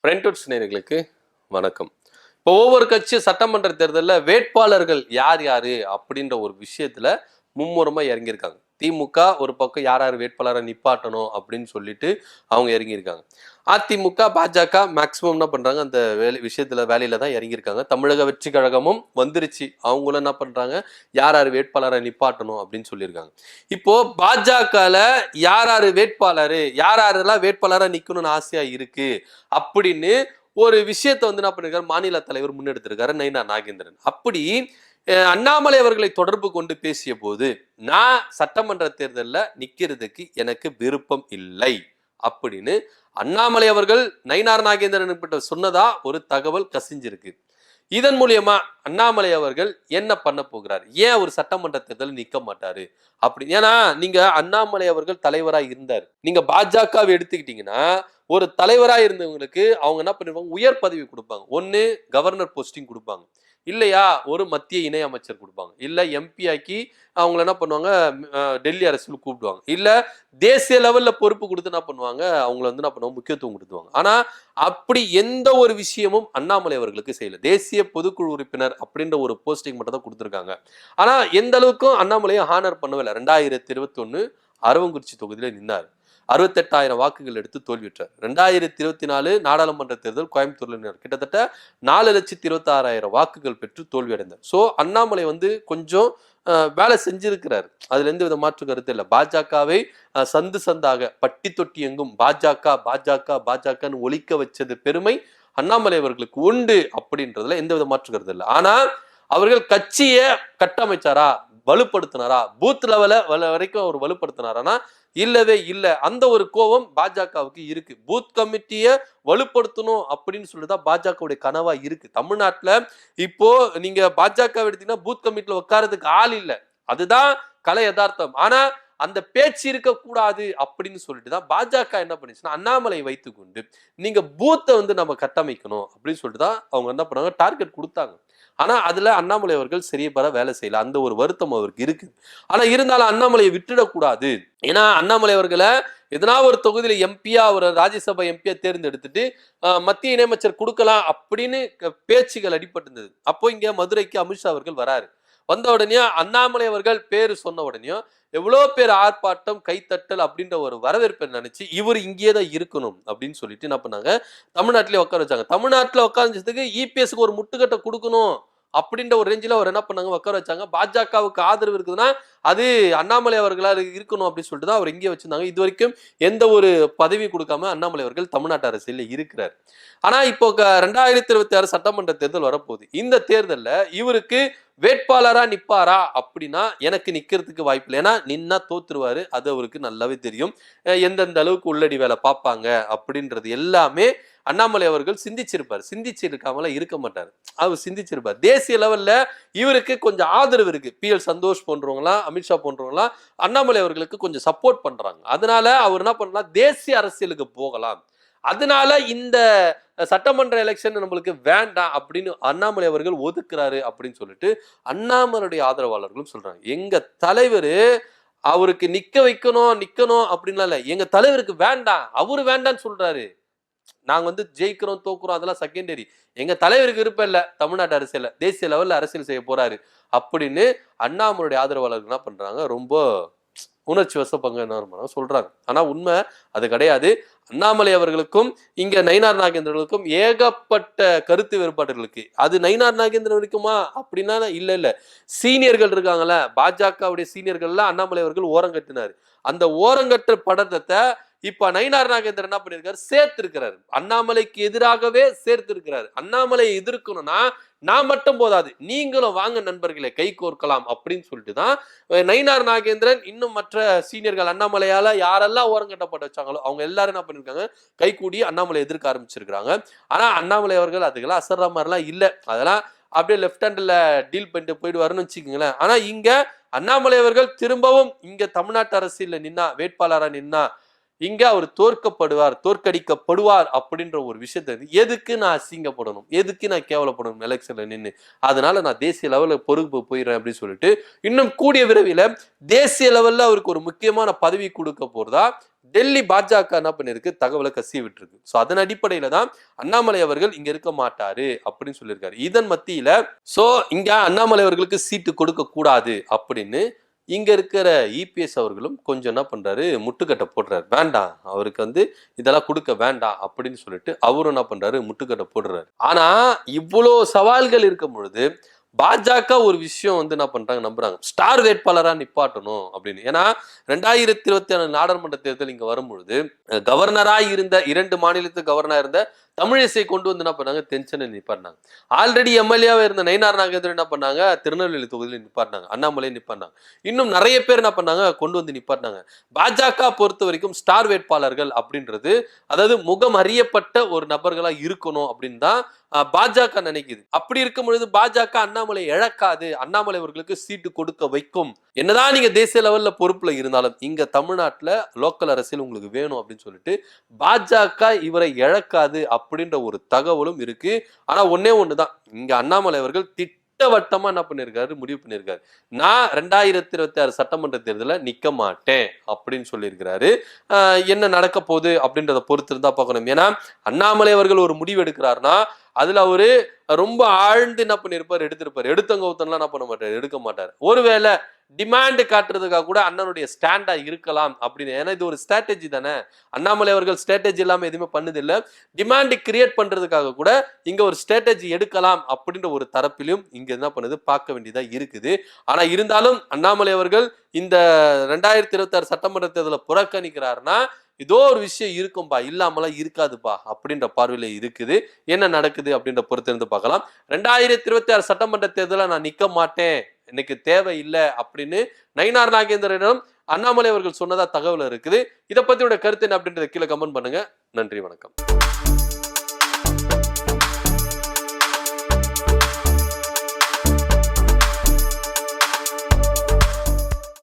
பிரிண்டவுட்ஸ் நேயர்களுக்கு வணக்கம். இப்போ ஒவ்வொரு கட்சி சட்டமன்ற தேர்தலில் வேட்பாளர்கள் யார் யாரு அப்படின்ற ஒரு விஷயத்துல மும்முரமா இறங்கியிருக்காங்க. திமுக ஒரு பக்கம் யார் யார் வேட்பாளரை நிப்பாட்டணும் அப்படின்னு சொல்லிட்டு அவங்க இறங்கியிருக்காங்க. அதிமுக பாஜக மேக்சிமம் என்ன பண்றாங்க, அந்த வேலையில தான் இறங்கியிருக்காங்க. தமிழக வெற்றி கழகமும் வந்துருச்சு, அவங்களும் என்ன பண்றாங்க, யார் யார் வேட்பாளரை நிப்பாட்டணும் அப்படின்னு சொல்லியிருக்காங்க. இப்போ பாஜகல யார் யாரு வேட்பாளர், யார் யாரெல்லாம் வேட்பாளரா நிக்கணும்னு ஆசையா இருக்கு அப்படின்னு ஒரு விஷயத்தை வந்து என்ன பண்ணிருக்காரு, மாநில தலைவர் முன்னெடுத்திருக்காரு நயினார் நாகேந்திரன். அப்படி அண்ணாமலை அவர்களை தொடர்பு கொண்டு பேசிய போது, நான் சட்டமன்ற தேர்தலில் நிக்கிறதுக்கு எனக்கு விருப்பம் இல்லை அப்படின்னு அண்ணாமலை அவர்கள் நயினார் நாகேந்திரன் சொன்னதா ஒரு தகவல் கசிஞ்சிருக்கு. இதன் மூலியமா அண்ணாமலை அவர்கள் என்ன பண்ண போகிறார், ஏன் ஒரு சட்டமன்ற தேர்தல் நிக்க மாட்டாரு அப்படி? ஏன்னா நீங்க அண்ணாமலை அவர்கள் தலைவரா இருந்தார், நீங்க பாஜகவை எடுத்துக்கிட்டீங்கன்னா ஒரு தலைவரா இருந்தவங்களுக்கு அவங்க என்ன பண்ணிருப்பாங்க, உயர் பதவி கொடுப்பாங்க. ஒன்னு கவர்னர் போஸ்டிங் கொடுப்பாங்க, இல்லையா ஒரு மத்திய இணை அமைச்சர் கொடுப்பாங்க, இல்ல எம்பி ஆக்கி அவங்கள என்ன பண்ணுவாங்க, டெல்லி அரசியல் கூப்பிடுவாங்க, இல்ல தேசிய லெவல்ல பொறுப்பு கொடுத்து என்ன பண்ணுவாங்க, அவங்கள வந்து என்ன பண்ணுவாங்க, முக்கியத்துவம் கொடுத்துவாங்க. ஆனா அப்படி எந்த ஒரு விஷயமும் அண்ணாமலை அவர்களுக்கு செய்யல. தேசிய பொதுக்குழு உறுப்பினர் அப்படின்ற ஒரு போஸ்டிங் மட்டும் தான் கொடுத்துருக்காங்க. ஆனா எந்த அளவுக்கும் அண்ணாமலையை ஹானர் பண்ணவே இல்லை. 2021 அரவங்குறிச்சி தொகுதியில நின்னார், 68,000 வாக்குகள் எடுத்து தோல்வியுற்றார். 2024 நாடாளுமன்ற தேர்தல் கோயம்புத்தூர்ல கிட்டத்தட்ட 4,26,000 வாக்குகள் பெற்று தோல்வி அடைந்தார். ஸோ அண்ணாமலை வந்து கொஞ்சம் வேலை செஞ்சிருக்கிறார், அதுல எந்த வித மாற்று கருத்து இல்லை. பாஜகவை சந்து சந்தாக பட்டி தொட்டி எங்கும் பாஜக பாஜக பாஜகன்னு ஒலிக்க வச்சது பெருமை அண்ணாமலை அவர்களுக்கு உண்டு அப்படின்றதுல எந்த வித மாற்று கருத்து இல்லை. ஆனா அவர்கள் கட்சியை கட்டமைச்சாரா, வலுப்படுத்தினாரா, பூத் லெவல வரைக்கும் அவர் வலுப்படுத்தினாரா? இல்லவே இல்லை. அந்த ஒரு கோபம் பாஜகவுக்கு இருக்கு. பூத் கமிட்டியை வலுப்படுத்தணும் அப்படின்னு சொல்லிதான் பாஜகவுடைய கனவா இருக்கு. தமிழ்நாட்டுல இப்போ நீங்க பாஜக எடுத்தீங்கன்னா பூத் கமிட்டில உட்காரதுக்கு ஆள் இல்லை, அதுதான் கலை யதார்த்தம். ஆனா அந்த பேச்சு இருக்கக்கூடாது அப்படின்னு சொல்லிட்டு தான் பாஜக என்ன பண்ணிச்சுன்னா, அண்ணாமலை வைத்துக்கொண்டு நீங்க பூத்தை வந்து நம்ம கட்டமைக்கணும் அப்படின்னு சொல்லிட்டு தான் அவங்க என்ன பண்ணாங்க, டார்கெட் கொடுத்தாங்க. ஆனா அதுல அண்ணாமலை அவர்கள் சரியப்பட வேலை செய்யல, அந்த ஒரு வருத்தம் அவருக்கு இருக்கு. ஆனா இருந்தாலும் அண்ணாமலையை விட்டுடக்கூடாது. ஏன்னா அண்ணாமலை அவர்களை எதனா ஒரு தொகுதியில எம்பியா, ஒரு ராஜ்யசபா எம்பியா தேர்ந்தெடுத்துட்டு மத்திய இணையமைச்சர் கொடுக்கலாம் அப்படின்னு பேச்சுகள் அடிபட்டிருந்தது. அப்போ இங்க மதுரைக்கு அமித்ஷா அவர்கள் வராரு. வந்த உடனே அண்ணாமலை அவர்கள் பேரு சொன்ன உடனே எவ்வளவு பேர் ஆர்ப்பாட்டம், கைத்தட்டல் அப்படின்ற ஒரு வரவேற்பை நினைச்சு இவர் இங்கேயே தான் இருக்கணும் அப்படின்னு சொல்லிட்டு என்ன பண்ணாங்க, தமிழ்நாட்டிலே உட்கார வச்சாங்க. தமிழ்நாட்டில் உட்கார்ந்ததுக்கு இபிஎஸ்க்கு ஒரு முட்டுக்கட்டை கொடுக்கணும் அப்படின்ற ஒரு ரேஞ்சில் அவர் என்ன பண்ணாங்க, உட்கார வச்சாங்க. பாஜகவுக்கு ஆதரவு இருக்குதுன்னா அது அண்ணாமலை அவர்களா இருக்கணும் அப்படின்னு சொல்லிட்டு தான் அவர் இங்கே வச்சிருந்தாங்க. இது வரைக்கும் எந்த ஒரு பதவி கொடுக்காம அண்ணாமலை அவர்கள் தமிழ்நாட்டு அரசியலில் இருக்கிறார். ஆனா இப்போ 2026 சட்டமன்ற தேர்தல் வரப்போகுது. இந்த தேர்தலில் இவருக்கு வேட்பாளரா நிப்பாரா அப்படின்னா எனக்கு நிக்கிறதுக்கு வாய்ப்பு இல்லை. ஏன்னா நின்னா தோத்துருவாரு, அது அவருக்கு நல்லாவே தெரியும். எந்தெந்த அளவுக்கு உள்ளடி வேலை பார்ப்பாங்க அப்படின்றது எல்லாமே அண்ணாமலை அவர்கள் சிந்திச்சிருப்பார். சிந்திச்சிருக்காமல இருக்க மாட்டார், அவர் சிந்திச்சிருப்பார். தேசிய லெவல்ல இவருக்கு கொஞ்சம் ஆதரவு இருக்கு. PL சந்தோஷ் போன்றவங்களாம், அமித்ஷா போன்றவங்களாம் அண்ணாமலை அவர்களுக்கு கொஞ்சம் சப்போர்ட் பண்றாங்க. அதனால அவர் என்ன பண்ணலாம், தேசிய அரசியலுக்கு போகலாம். அதனால இந்த சட்டமன்ற எலெக்ஷன் நம்மளுக்கு வேண்டாம் அப்படின்னு அண்ணாமலை அவர்கள் ஒதுக்குறாரு அப்படின்னு சொல்லிட்டு அண்ணாமலையுடைய ஆதரவாளர்களும் சொல்றாங்க. எங்க தலைவர் அவருக்கு நிக்கணும் அப்படின்லாம் இல்லை, எங்க தலைவருக்கு வேண்டாம், அவரு வேண்டான்னு சொல்றாரு. நாங்க வந்து ஜெயிக்கிறோம் தோக்குறோம் அதெல்லாம் செகண்டரி, எங்க தலைவருக்கு விருப்பம் இல்ல தமிழ்நாட்டு அரசியல், தேசிய லெவல்ல அரசியல் செய்ய போறாரு அப்படின்னு அண்ணாமலையுடைய ஆதரவாளர்கள் என்ன பண்றாங்க, ரொம்ப உணர்ச்சி வசப்பங்க என்ன சொல்றாங்க. ஆனா உண்மை அது கிடையாது. அண்ணாமலை அவர்களுக்கும் இங்க நயினார் நாகேந்திரனுக்கும் ஏகப்பட்ட கருத்து வேறுபாடுகள் இருக்கு. அது நயினார் நாகேந்திரன் இருக்குமா அப்படின்னா இல்ல. சீனியர்கள் இருக்காங்கல்ல, பாஜகவுடைய சீனியர்கள்லாம் அண்ணாமலை அவர்கள் ஓரங்கட்டினாரு. அந்த ஓரங்கட்டு படத்தை இப்ப நயினார் நாகேந்திரன் என்ன பண்ணிருக்காரு, சேர்த்து இருக்கிறாரு. அண்ணாமலைக்கு எதிராகவே சேர்த்து இருக்கிறாரு. அண்ணாமலையை எதிர்க்கணும்னா நான் மட்டும் போதாது, நீங்களும் வாங்க நண்பர்களை கை கோர்க்கலாம் அப்படின்னு சொல்லிட்டு தான் நயினார் நாகேந்திரன் இன்னும் மற்ற சீனியர்கள் அண்ணாமலையால யாரெல்லாம் ஓரங்கட்டப்பட்டு வச்சாங்களோ அவங்க எல்லாரும் என்ன பண்ணிருக்காங்க, கை கூடி அண்ணாமலை எதிர்க்க ஆரம்பிச்சிருக்காங்க. ஆனா அண்ணாமலை அவர்கள் அதுக்கெல்லாம் அசர்ற மாதிரிலாம் இல்லை, அதெல்லாம் அப்படியே லெப்ட் ஹேண்ட்ல டீல் பண்ணிட்டு போயிடுவாருன்னு வச்சுக்கோங்களேன். ஆனா இங்க அண்ணாமலை அவர்கள் திரும்பவும் இங்க தமிழ்நாட்டு அரசியல்ல நின்னா, வேட்பாளரா நின்னா இங்க அவர் தோற்கடிக்கப்படுவார் அப்படின்ற ஒரு விஷயத்த எதுக்கு நான் அசிங்கப்படணும், எதுக்கு நான் கேவலப்படணும் எலெக்ஷன்ல நின்று, அதனால நான் தேசிய லெவல்ல பொறுப்பு போயிடுறேன் அப்படின்னு சொல்லிட்டு இன்னும் கூடிய விரைவில் தேசிய லெவல்ல அவருக்கு ஒரு முக்கியமான பதவி கொடுக்க போறதா டெல்லி பாஜக என்ன பண்ணிருக்கு, தகவலை கசிய விட்டுருக்கு. ஸோ அதன் அடிப்படையில தான் அண்ணாமலை அவர்கள் இங்க இருக்க மாட்டாரு அப்படின்னு சொல்லியிருக்காரு. இதன் மத்தியில சோ இங்க அண்ணாமலை அவர்களுக்கு சீட்டு கொடுக்க கூடாது அப்படின்னு இங்க இருக்கிற இபிஎஸ் அவர்களும் கொஞ்சம் என்ன பண்றாரு, முட்டுக்கட்டை போடுறாரு. வேண்டாம், அவருக்கு இதெல்லாம் கொடுக்க வேண்டாம் அப்படின்னு சொல்லிட்டு அவரும் என்ன பண்றாரு, முட்டுக்கட்டை போடுறாரு. ஆனா இவ்வளோ சவால்கள் இருக்கும் பொழுது பாஜக ஒரு விஷயம் என்ன பண்றாங்க, நம்புறாங்க, ஸ்டார் வேட்பாளரா நிப்பாட்டணும் அப்படின்னு. ஏன்னா 2024 நாடாளுமன்ற தேர்தல் இங்க வரும்பொழுது கவர்னரா இருந்த 2 மாநிலத்துக்கு கவர்னரா இருந்த தமிழிசை கொண்டு என்ன பண்ணாங்க, தென்சென்னை நிப்பாட்டினாங்க. ஆல்ரெடி எம்எல்ஏவா இருந்த நயினார் நாகேந்திரன் என்ன பண்ணாங்க, திருநெல்வேலி தொகுதியில் நிப்பாட்டினாங்க. அண்ணாமலை நிப்பாட்டினாங்க. இன்னும் நிறைய பேர் என்ன பண்ணாங்க, கொண்டு நிப்பாட்டினாங்க. பாஜக பொறுத்த வரைக்கும் ஸ்டார் வேட்பாளர்கள் அப்படின்றது, அதாவது முகம் அறியப்பட்ட ஒரு நபர்களா இருக்கணும் அப்படின்னு தான் பாஜக நினைக்குது. அப்படி இருக்கும் பொழுது பாஜக அண்ணாமலை இழக்காது, அண்ணாமலை அவர்களுக்கு சீட்டு கொடுக்க வைக்கும். என்னதான் நீங்க தேசிய லெவல்ல பொறுப்புல இருந்தாலும் இங்க தமிழ்நாட்டுல லோக்கல் அரசியல் உங்களுக்கு வேணும் அப்படின்னு சொல்லிட்டு பாஜக இவரை இழக்காது அப்படின்ற ஒரு தகவலும் இருக்கு. ஆனா ஒன்னே ஒண்ணுதான், இங்க அண்ணாமலை அவர்கள் திட்டவட்டமா என்ன பண்ணிருக்காரு, முடிவு பண்ணிருக்காரு, நான் 2026 சட்டமன்ற தேர்தலில் நிக்க மாட்டேன் அப்படின்னு சொல்லியிருக்கிறாரு. என்ன நடக்க போகுது அப்படின்றத பொறுத்து இருந்தா பார்க்கணும். ஏன்னா அண்ணாமலை அவர்கள் ஒரு முடிவு எடுக்கிறாருன்னா அதுல அவரு ரொம்ப ஆழ்ந்து என்ன பண்ணிருப்பாரு, எடுத்தவங்க ஒருத்தன்லாம் என்ன பண்ண மாட்டாரு, எடுக்க மாட்டாரு. ஒருவேளை டிமாண்ட் காட்டுறதுக்காக கூட அண்ணனுடைய ஸ்டாண்டா இருக்கலாம் அப்படின்னு. ஏன்னா இது ஒரு ஸ்ட்ராட்டஜி தானே. அண்ணாமலை அவர்கள் ஸ்ட்ராட்டஜி இல்லாம எதுவுமே பண்ணது இல்லை. டிமாண்ட் கிரியேட் பண்றதுக்காக கூட இங்க ஒரு ஸ்ட்ராட்டஜி எடுக்கலாம் அப்படின்ற ஒரு தரப்பிலும் இங்க என்ன பண்ணுது, பார்க்க வேண்டியதா இருக்குது. ஆனா இருந்தாலும் அண்ணாமலை அவர்கள் இந்த 2026 சட்டமன்ற தேர்தலை புறக்கணிக்கிறாருன்னா ஏதோ ஒரு விஷயம் இருக்கும்பா, இல்லாமலாம் இருக்காதுப்பா அப்படின்ற பார்வையில இருக்குது. என்ன நடக்குது அப்படின்ற பொறுத்து இருந்து பார்க்கலாம். 2026 சட்டமன்ற தேர்தலை நான் நிக்க மாட்டேன், எனக்கு தேவை இல்லை அப்படின்னு நயினார் நாகேந்திரனிடம் அண்ணாமலை அவர்கள் சொன்னதா தகவல் இருக்குது. இதை பத்தியோட கருத்து என்ன அப்படின்றத கீழே கமெண்ட் பண்ணுங்க. நன்றி, வணக்கம்.